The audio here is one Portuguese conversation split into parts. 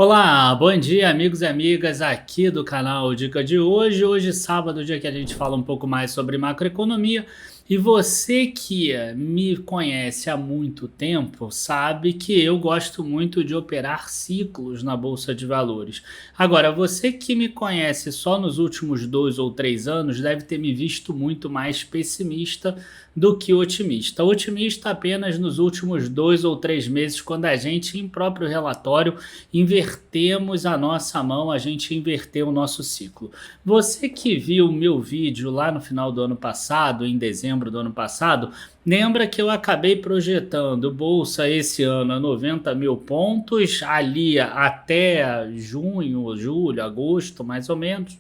Olá, bom dia amigos e amigas aqui do canal Dica de hoje. Hoje sábado, dia que a gente fala um pouco mais sobre macroeconomia. E você que me conhece há muito tempo sabe que eu gosto muito de operar ciclos na Bolsa de Valores. Agora, você que me conhece só nos últimos 2 ou 3 anos deve ter me visto muito mais pessimista do que otimista. Otimista apenas nos últimos 2 ou 3 meses, quando a gente, em próprio relatório, invertemos a nossa mão, a gente inverteu o nosso ciclo. Você que viu o meu vídeo lá no final do ano passado, em dezembro do ano passado, lembra que eu acabei projetando Bolsa esse ano a 90 mil pontos, ali até junho, julho, agosto, mais ou menos,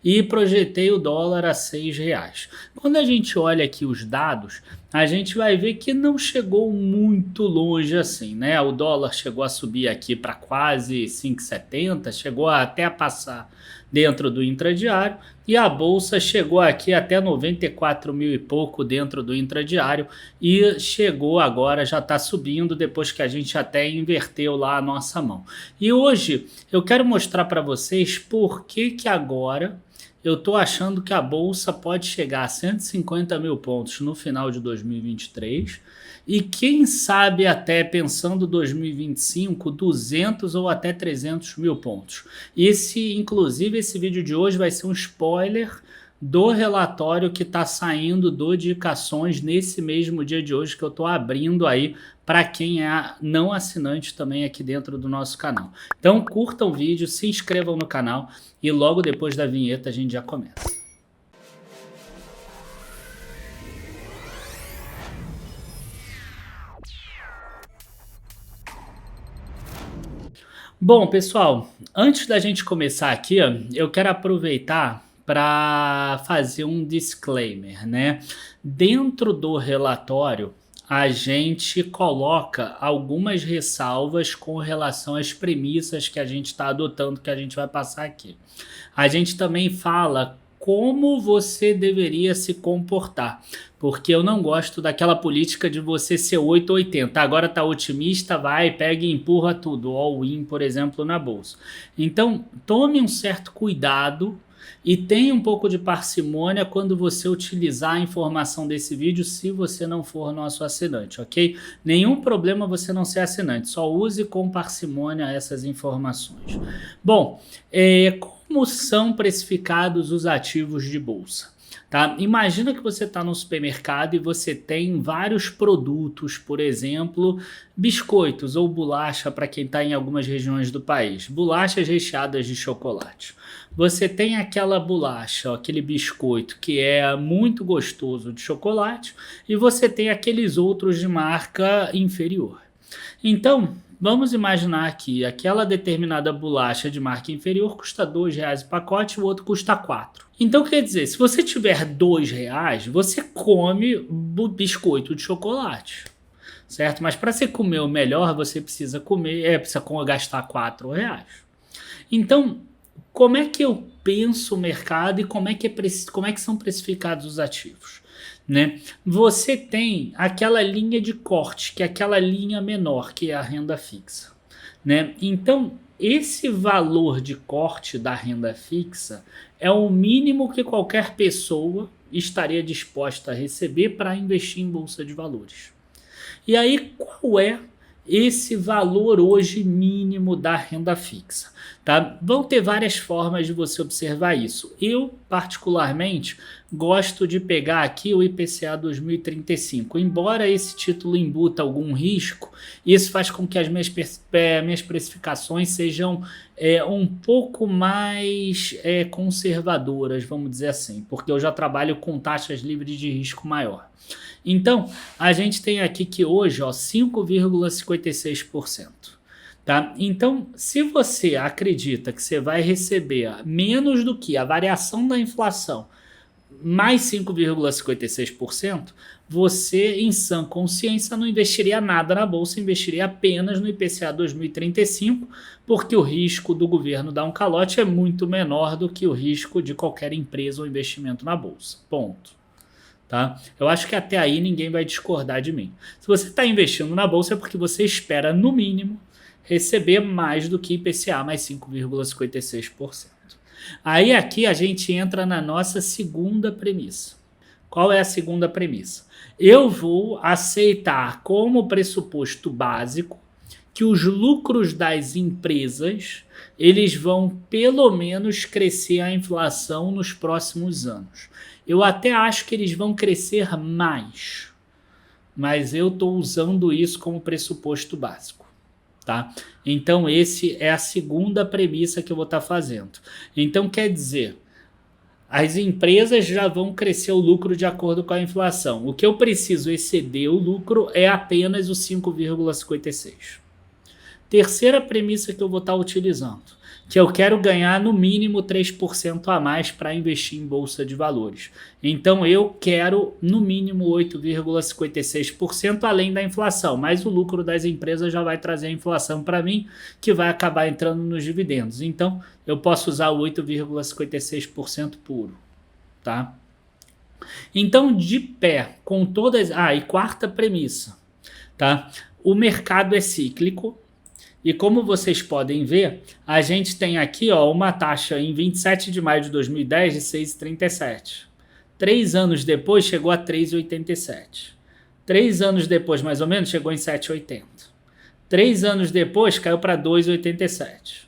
e projetei o dólar a R$ 6. Quando a gente olha aqui os dados, a gente vai ver que não chegou muito longe assim, né? O dólar chegou a subir aqui para quase 5,70, chegou até a passar dentro do intradiário, e a bolsa chegou aqui até 94 mil e pouco dentro do intradiário, e chegou agora, já está subindo depois que a gente até inverteu lá a nossa mão. E hoje eu quero mostrar para vocês por que agora eu estou achando que a bolsa pode chegar a 150 mil pontos no final de 2023 e quem sabe até pensando 2025, 200 ou até 300 mil pontos. Inclusive, esse vídeo de hoje vai ser um spoiler do relatório que está saindo do Dicações nesse mesmo dia de hoje, que eu estou abrindo aí para quem é não assinante também aqui dentro do nosso canal. Então curtam o vídeo, se inscrevam no canal e logo depois da vinheta a gente já começa. Bom, pessoal, antes da gente começar aqui, eu quero aproveitar para fazer um disclaimer, né? Dentro do relatório, a gente coloca algumas ressalvas com relação às premissas que a gente está adotando, que a gente vai passar aqui. A gente também fala como você deveria se comportar, porque eu não gosto daquela política de você ser 8 ou 80, agora tá otimista, vai, pega e empurra tudo, all-in, por exemplo, na bolsa. Então, tome um certo cuidado e tenha um pouco de parcimônia quando você utilizar a informação desse vídeo, se você não for nosso assinante, ok? Nenhum problema você não ser assinante, só use com parcimônia essas informações. Bom, como são precificados os ativos de bolsa? Tá? Imagina que você está no supermercado e você tem vários produtos, por exemplo, biscoitos ou bolacha para quem está em algumas regiões do país, bolachas recheadas de chocolate. Você tem aquela bolacha, aquele biscoito que é muito gostoso de chocolate e você tem aqueles outros de marca inferior. Então, vamos imaginar que aquela determinada bolacha de marca inferior custa R$2 o pacote e o outro custa 4. Então quer dizer, se você tiver R$2, você come biscoito de chocolate, certo? Mas para você comer o melhor, você precisa gastar R$4. Então, como é que eu penso o mercado e como é que são precificados os ativos? Né? Você tem aquela linha de corte, que é aquela linha menor, que é a renda fixa. Né? Então, esse valor de corte da renda fixa é o mínimo que qualquer pessoa estaria disposta a receber para investir em bolsa de valores. E aí, qual é esse valor hoje mínimo da renda fixa? Tá? Vão ter várias formas de você observar isso. Eu, particularmente, gosto de pegar aqui o IPCA 2035. Embora esse título embuta algum risco, isso faz com que as minhas precificações sejam um pouco mais conservadoras, vamos dizer assim, porque eu já trabalho com taxas livres de risco maior. Então, a gente tem aqui que hoje 5,56%. Tá? Então, se você acredita que você vai receber menos do que a variação da inflação mais 5,56%, você, em sã consciência, não investiria nada na bolsa, investiria apenas no IPCA 2035, porque o risco do governo dar um calote é muito menor do que o risco de qualquer empresa ou investimento na bolsa. Ponto. Tá? Eu acho que até aí ninguém vai discordar de mim. Se você está investindo na bolsa é porque você espera, no mínimo, receber mais do que IPCA mais 5,56%. Aí aqui a gente entra na nossa segunda premissa. Qual é a segunda premissa? Eu vou aceitar como pressuposto básico que os lucros das empresas eles vão pelo menos crescer a inflação nos próximos anos. Eu até acho que eles vão crescer mais, mas eu estou usando isso como pressuposto básico. Tá? Então, esse é a segunda premissa que eu vou estar fazendo. Então, quer dizer, as empresas já vão crescer o lucro de acordo com a inflação. O que eu preciso exceder o lucro é apenas o 5,56. Terceira premissa que eu vou estar utilizando, que eu quero ganhar no mínimo 3% a mais para investir em bolsa de valores. Então eu quero no mínimo 8,56% além da inflação, mas o lucro das empresas já vai trazer a inflação para mim, que vai acabar entrando nos dividendos. Então eu posso usar o 8,56% puro, tá? Então de pé, com todas... e quarta premissa, tá? O mercado é cíclico. E como vocês podem ver, a gente tem aqui uma taxa em 27 de maio de 2010 de 6,37. 3 anos depois chegou a 3,87. 3 anos depois, mais ou menos, chegou em 7,80. 3 anos depois caiu para 2,87.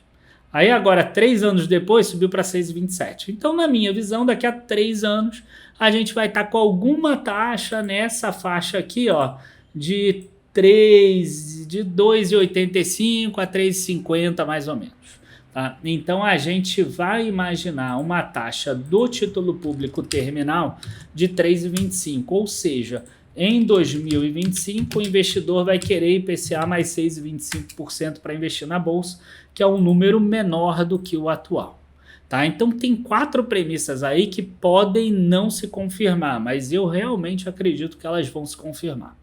Aí agora, 3 anos depois, subiu para 6,27. Então, na minha visão, daqui a 3 anos, a gente vai estar com alguma taxa nessa faixa aqui, de 2,85 a 3,50 mais ou menos. Tá? Então a gente vai imaginar uma taxa do título público terminal de 3,25, ou seja, em 2025 o investidor vai querer IPCA mais 6,25% para investir na bolsa, que é um número menor do que o atual. Tá? Então tem 4 premissas aí que podem não se confirmar, mas eu realmente acredito que elas vão se confirmar.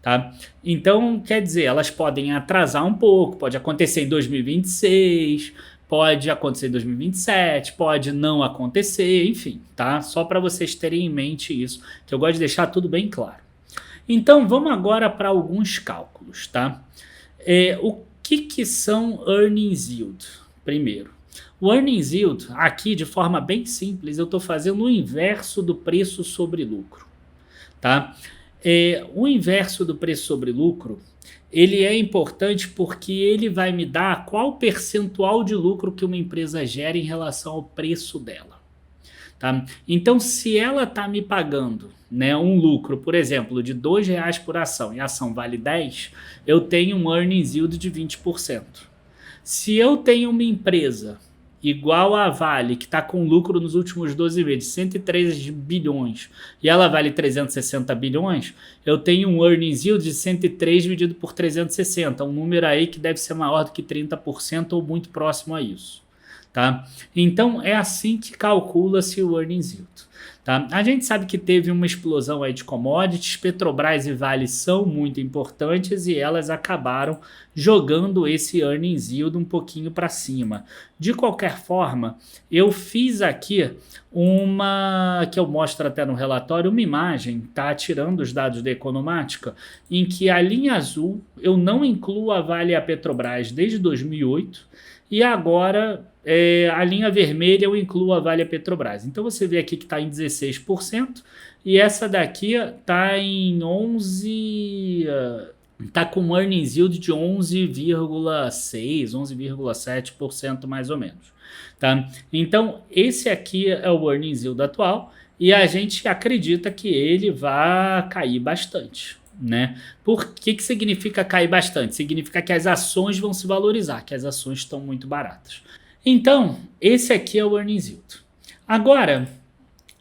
Tá? Então, quer dizer, elas podem atrasar um pouco, pode acontecer em 2026, pode acontecer em 2027, pode não acontecer, enfim, tá? Só para vocês terem em mente isso, que eu gosto de deixar tudo bem claro. Então, vamos agora para alguns cálculos, tá? O que são earnings yield? Primeiro, o earnings yield, aqui de forma bem simples, eu estou fazendo o inverso do preço sobre lucro, tá? O inverso do preço sobre lucro, ele é importante porque ele vai me dar qual percentual de lucro que uma empresa gera em relação ao preço dela. Tá? Então, se ela está me pagando, né, um lucro, por exemplo, de R$2 por ação e a ação vale 10, eu tenho um earnings yield de 20%. Se eu tenho uma empresa igual a Vale, que está com lucro nos últimos 12 meses, 103 bilhões, e ela vale 360 bilhões, eu tenho um earnings yield de 103 dividido por 360, um número aí que deve ser maior do que 30% ou muito próximo a isso. Tá? Então é assim que calcula-se o earnings yield. Tá? A gente sabe que teve uma explosão aí de commodities, Petrobras e Vale são muito importantes e elas acabaram jogando esse earnings yield um pouquinho para cima. De qualquer forma, eu fiz aqui uma, que eu mostro até no relatório, uma imagem, tá? Tirando os dados da Economática, em que a linha azul eu não incluo a Vale e a Petrobras desde 2008 e agora a linha vermelha eu incluo a Vale e a Petrobras. Então você vê aqui que está em 16% e essa daqui está em 11%, está com earnings yield de 11,6%, 11,7% mais ou menos. Tá? Então esse aqui é o earnings yield atual e a gente acredita que ele vai cair bastante. Né? Por que significa cair bastante? Significa que as ações vão se valorizar, que as ações estão muito baratas. Então, esse aqui é o earnings yield. Agora,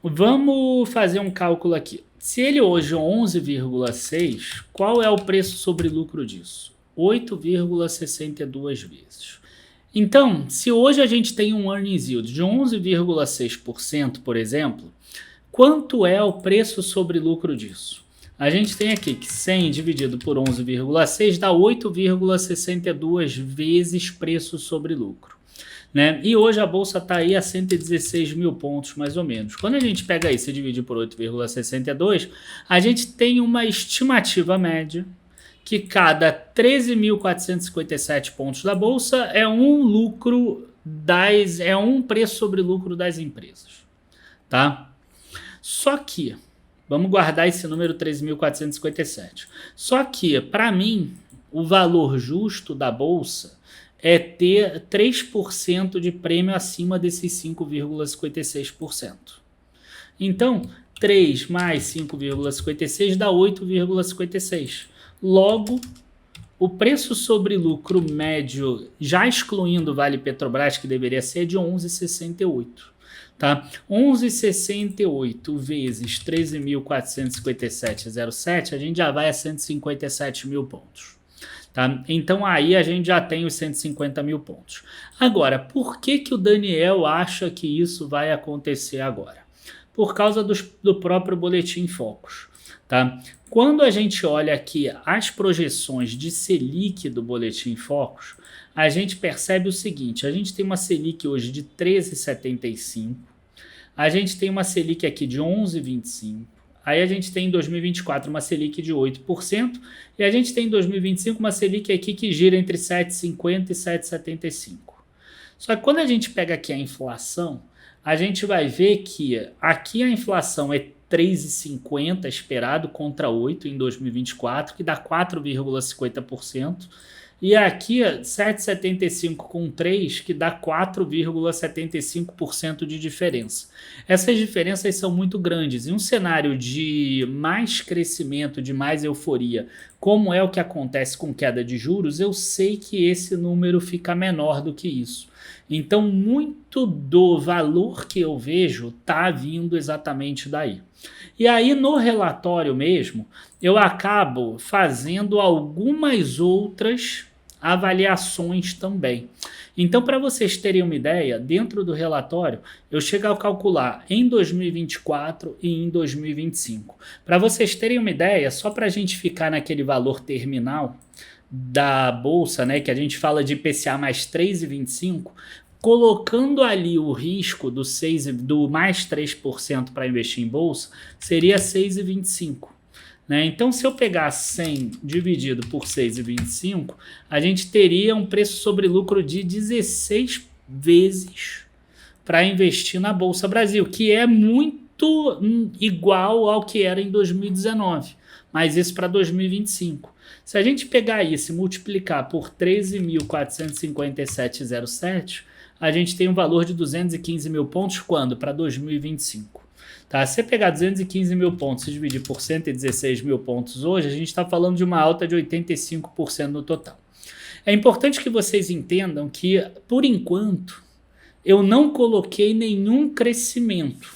vamos fazer um cálculo aqui. Se ele hoje é 11,6, qual é o preço sobre lucro disso? 8,62 vezes. Então, se hoje a gente tem um earnings yield de 11,6%, por exemplo, quanto é o preço sobre lucro disso? A gente tem aqui que 100 dividido por 11,6 dá 8,62 vezes preço sobre lucro. Né? E hoje a bolsa está aí a 116 mil pontos mais ou menos. Quando a gente pega isso e divide por 8,62, a gente tem uma estimativa média que cada 13.457 pontos da Bolsa é um preço sobre lucro das empresas, tá? Só que, vamos guardar esse número 13.457. Só que, para mim, o valor justo da Bolsa é ter 3% de prêmio acima desses 5,56%. Então, 3 mais 5,56 dá 8,56. Logo, o preço sobre lucro médio, já excluindo o Vale Petrobras, que deveria ser de 11,68. Tá? 11,68 vezes 13.457,07, a gente já vai a 157 mil pontos. Tá? Então aí a gente já tem os 150 mil pontos. Agora, por que o Daniel acha que isso vai acontecer agora? Por causa do próprio Boletim Focus. Tá? Quando a gente olha aqui as projeções de Selic do Boletim Focus, a gente percebe o seguinte: a gente tem uma Selic hoje de 13,75, a gente tem uma Selic aqui de 11,25, aí a gente tem em 2024 uma Selic de 8%, e a gente tem em 2025 uma Selic aqui que gira entre 7,50 e 7,75. Só que quando a gente pega aqui a inflação, a gente vai ver que aqui a inflação é 3,50 esperado contra 8 em 2024, que dá 4,50%. E aqui 7,75 com 3, que dá 4,75% de diferença. Essas diferenças são muito grandes. Em um cenário de mais crescimento, de mais euforia, como é o que acontece com queda de juros, eu sei que esse número fica menor do que isso. Então, muito do valor que eu vejo está vindo exatamente daí. E aí, no relatório mesmo, eu acabo fazendo algumas outras avaliações também. Então, para vocês terem uma ideia, dentro do relatório, eu chego a calcular em 2024 e em 2025. Para vocês terem uma ideia, só para a gente ficar naquele valor terminal da Bolsa, né, que a gente fala de IPCA mais 3,25, colocando ali o risco do mais 3% para investir em Bolsa, seria 6,25. Né? Então, se eu pegar 100 dividido por 6,25, a gente teria um preço sobre lucro de 16 vezes para investir na Bolsa Brasil, que é muito igual ao que era em 2019, mas isso para 2025. Se a gente pegar isso e multiplicar por 13.457,07, a gente tem um valor de 215 mil pontos quando? Para 2025. Tá? Se você pegar 215 mil pontos e dividir por 116 mil pontos hoje, a gente está falando de uma alta de 85% no total. É importante que vocês entendam que, por enquanto, eu não coloquei nenhum crescimento.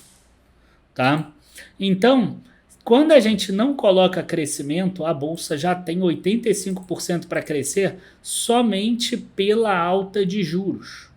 Tá? Então, quando a gente não coloca crescimento, a Bolsa já tem 85% para crescer somente pela alta de juros.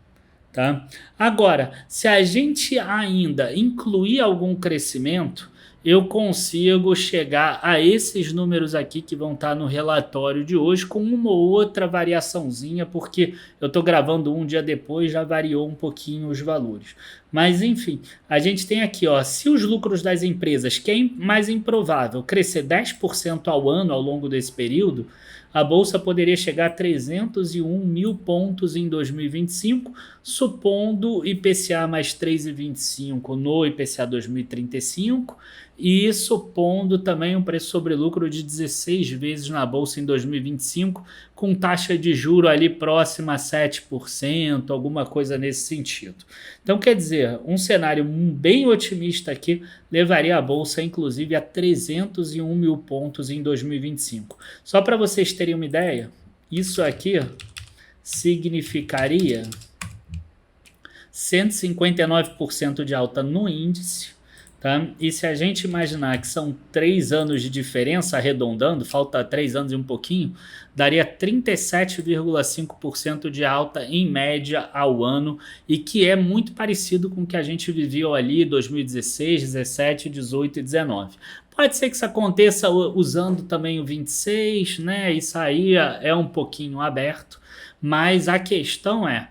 Tá? Agora, se a gente ainda incluir algum crescimento, eu consigo chegar a esses números aqui que vão estar no relatório de hoje com uma ou outra variaçãozinha, porque eu estou gravando um dia depois, já variou um pouquinho os valores. Mas enfim, a gente tem aqui, ó, se os lucros das empresas, que é mais improvável, crescer 10% ao ano ao longo desse período, a Bolsa poderia chegar a 301 mil pontos em 2025, supondo IPCA mais 3,25 no IPCA 2035 e supondo também um preço sobre lucro de 16 vezes na Bolsa em 2025, com taxa de juro ali próxima a 7%, alguma coisa nesse sentido. Então, quer dizer, um cenário bem otimista aqui levaria a Bolsa, inclusive, a 301 mil pontos em 2025. Só para vocês terem uma ideia, isso aqui significaria 159% de alta no índice. Tá? E se a gente imaginar que são 3 anos de diferença, arredondando, falta 3 anos e um pouquinho, daria 37,5% de alta em média ao ano, e que é muito parecido com o que a gente viveu ali em 2016, 17, 18 e 19. Pode ser que isso aconteça usando também o 26, né? Isso aí é um pouquinho aberto, mas a questão é,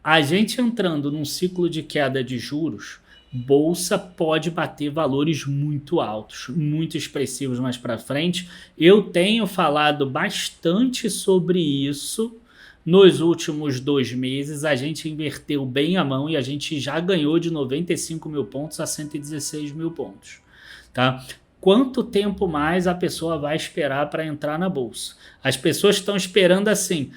a gente entrando num ciclo de queda de juros, bolsa pode bater valores muito altos, muito expressivos mais para frente. Eu tenho falado bastante sobre isso. Nos últimos 2 meses, a gente inverteu bem a mão e a gente já ganhou de 95 mil pontos a 116 mil pontos. Tá? Quanto tempo mais a pessoa vai esperar para entrar na bolsa? As pessoas estão esperando assim,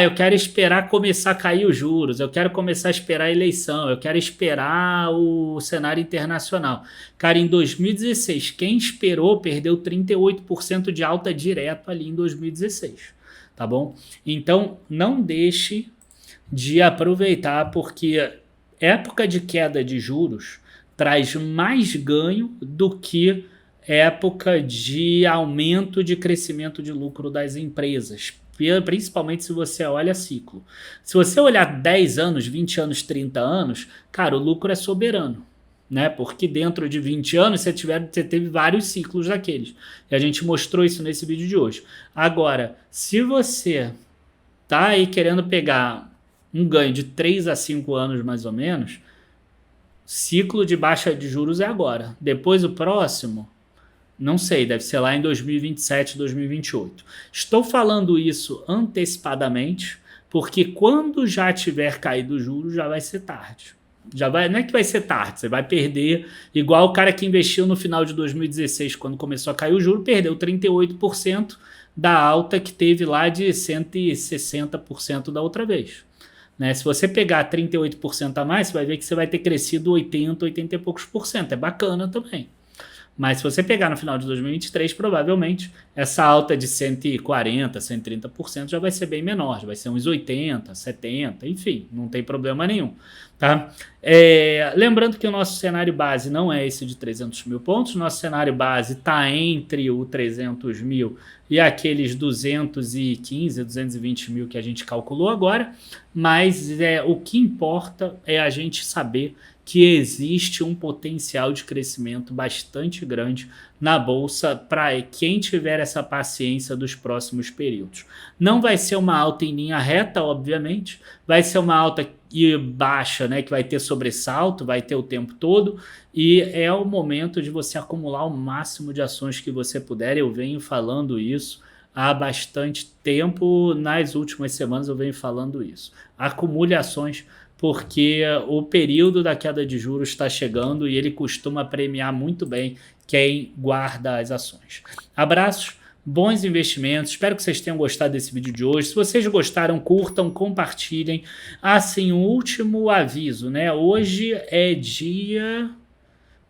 eu quero esperar começar a cair os juros, eu quero começar a esperar a eleição, eu quero esperar o cenário internacional. Cara, em 2016, quem esperou perdeu 38% de alta direto ali em 2016. Tá bom? Então, não deixe de aproveitar, porque época de queda de juros traz mais ganho do que época de aumento de crescimento de lucro das empresas, principalmente se você olha ciclo. Se você olhar 10 anos, 20 anos, 30 anos, cara, o lucro é soberano. Né? Porque dentro de 20 anos você teve vários ciclos daqueles. E a gente mostrou isso nesse vídeo de hoje. Agora, se você tá aí querendo pegar um ganho de 3 a 5 anos mais ou menos, ciclo de baixa de juros é agora. Depois o próximo, não sei, deve ser lá em 2027, 2028. Estou falando isso antecipadamente, porque quando já tiver caído o juros, já vai ser tarde. Não é que vai ser tarde, você vai perder, igual o cara que investiu no final de 2016, quando começou a cair o juro, perdeu 38% da alta que teve lá de 160% da outra vez. Né? Se você pegar 38% a mais, você vai ver que você vai ter crescido 80 e poucos por cento, é bacana também. Mas se você pegar no final de 2023, provavelmente essa alta de 140%, 130% já vai ser bem menor, já vai ser uns 80%, 70%, enfim, não tem problema nenhum. Tá? Lembrando que o nosso cenário base não é esse de 300 mil pontos, nosso cenário base está entre o 300 mil e aqueles 215, 220 mil que a gente calculou agora, mas o que importa é a gente saber que existe um potencial de crescimento bastante grande na bolsa para quem tiver essa paciência dos próximos períodos. Não vai ser uma alta em linha reta, obviamente, vai ser uma alta e baixa, né, que vai ter sobressalto, vai ter o tempo todo, e é o momento de você acumular o máximo de ações que você puder. Eu venho falando isso há bastante tempo, nas últimas semanas eu venho falando isso. Acumule ações, porque o período da queda de juros está chegando e ele costuma premiar muito bem quem guarda as ações. Abraços, bons investimentos, espero que vocês tenham gostado desse vídeo de hoje. Se vocês gostaram, curtam, compartilhem. Assim, um último aviso, né? Hoje é dia...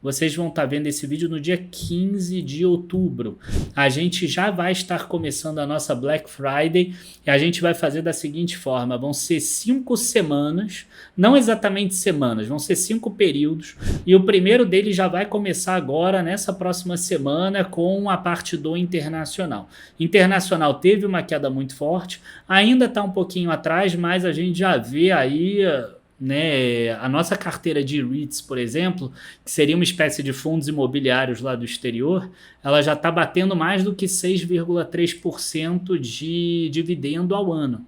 Vocês vão estar vendo esse vídeo no dia 15 de outubro. A gente já vai estar começando a nossa Black Friday e a gente vai fazer da seguinte forma. Vão ser 5 semanas, não exatamente semanas, vão ser 5 períodos. E o primeiro deles já vai começar agora, nessa próxima semana, com a parte do internacional. Internacional teve uma queda muito forte, ainda está um pouquinho atrás, mas a gente já vê aí... Né, a nossa carteira de REITs, por exemplo, que seria uma espécie de fundos imobiliários lá do exterior, ela já está batendo mais do que 6,3% de dividendo ao ano.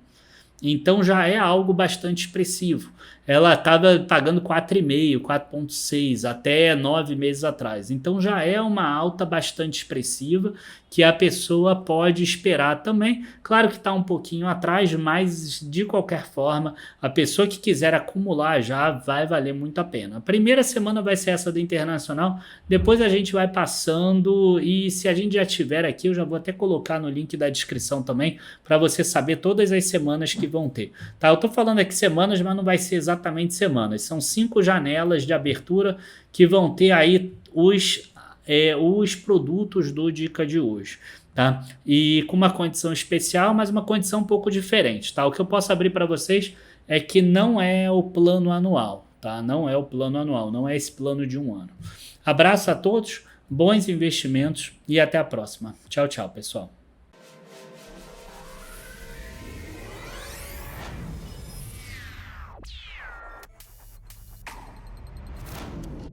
Então já é algo bastante expressivo. Ela estava pagando 4,5%, 4,6% até 9 meses atrás. Então já é uma alta bastante expressiva que a pessoa pode esperar também. Claro que está um pouquinho atrás, mas de qualquer forma, a pessoa que quiser acumular já vai valer muito a pena. A primeira semana vai ser essa do internacional, depois a gente vai passando e se a gente já tiver aqui, eu já vou até colocar no link da descrição também, para você saber todas as semanas que vão ter. Tá? Eu estou falando aqui semanas, mas não vai ser exatamente semanas. São 5 janelas de abertura que vão ter aí os produtos do Dica de hoje, tá? E com uma condição especial, mas uma condição um pouco diferente, tá? O que eu posso abrir para vocês é que não é o plano anual, tá? Não é o plano anual, não é esse plano de um ano. Abraço a todos, bons investimentos e até a próxima. Tchau, tchau, pessoal.